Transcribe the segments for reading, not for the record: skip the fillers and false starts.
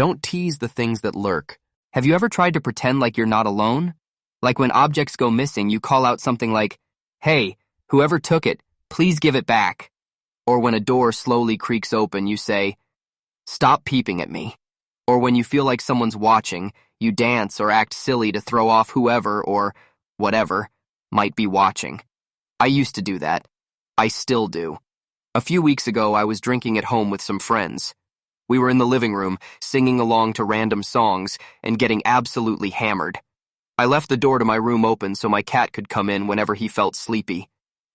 Don't tease the things that lurk. Have you ever tried to pretend like you're not alone? Like when objects go missing, you call out something like, "Hey, whoever took it, please give it back." Or when a door slowly creaks open, you say, "Stop peeping at me." Or when you feel like someone's watching, you dance or act silly to throw off whoever or whatever might be watching. I used to do that. I still do. A few weeks ago, I was drinking at home with some friends. We were in the living room, singing along to random songs and getting absolutely hammered. I left the door to my room open so my cat could come in whenever he felt sleepy.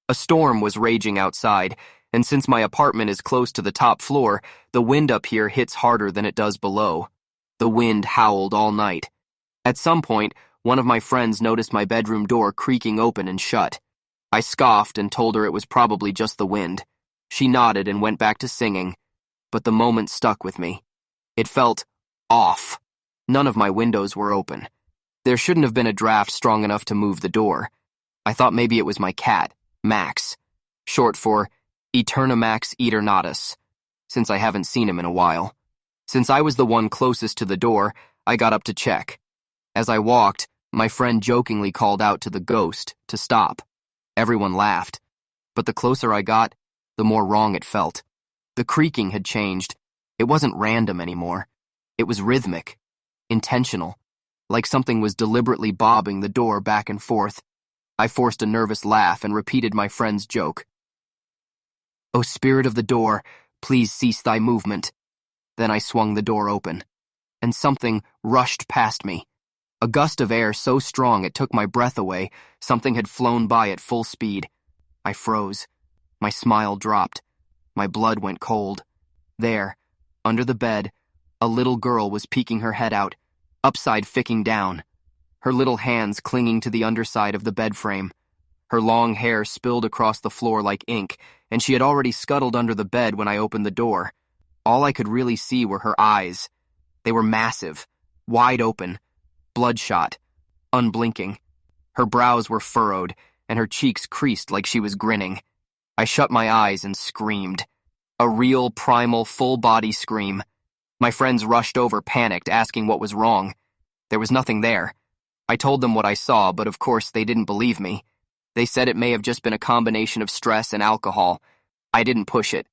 A storm was raging outside, and since my apartment is close to the top floor, the wind up here hits harder than it does below. The wind howled all night. At some point, one of my friends noticed my bedroom door creaking open and shut. I scoffed and told her it was probably just the wind. She nodded and went back to singing, but the moment stuck with me. It felt off. None of my windows were open. There shouldn't have been a draft strong enough to move the door. I thought maybe it was my cat, Max, short for Eternamax Eternatus, since I haven't seen him in a while. Since I was the one closest to the door, I got up to check. As I walked, my friend jokingly called out to the ghost to stop. Everyone laughed, but the closer I got, the more wrong it felt. The creaking had changed. It wasn't random anymore. It was rhythmic, intentional, like something was deliberately bobbing the door back and forth. I forced a nervous laugh and repeated my friend's joke. "O spirit of the door, please cease thy movement." Then I swung the door open, and something rushed past me. A gust of air so strong it took my breath away. Something had flown by at full speed. I froze. My smile dropped. My blood went cold. There, under the bed, a little girl was peeking her head out, upside ficking down, her little hands clinging to the underside of the bed frame. Her long hair spilled across the floor like ink, and she had already scuttled under the bed when I opened the door. All I could really see were her eyes. They were massive, wide open, bloodshot, unblinking. Her brows were furrowed, and her cheeks creased like she was grinning. I shut my eyes and screamed. A real, primal, full-body scream. My friends rushed over, panicked, asking what was wrong. There was nothing there. I told them what I saw, but of course they didn't believe me. They said it may have just been a combination of stress and alcohol. I didn't push it.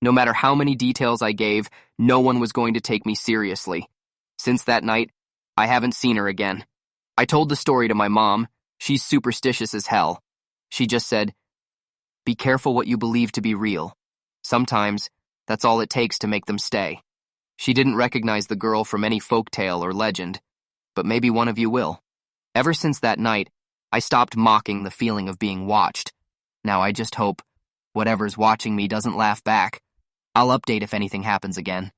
No matter how many details I gave, no one was going to take me seriously. Since that night, I haven't seen her again. I told the story to my mom. She's superstitious as hell. She just said, "Be careful what you believe to be real. Sometimes, that's all it takes to make them stay." She didn't recognize the girl from any folktale or legend, but maybe one of you will. Ever since that night, I stopped mocking the feeling of being watched. Now I just hope whatever's watching me doesn't laugh back. I'll update if anything happens again.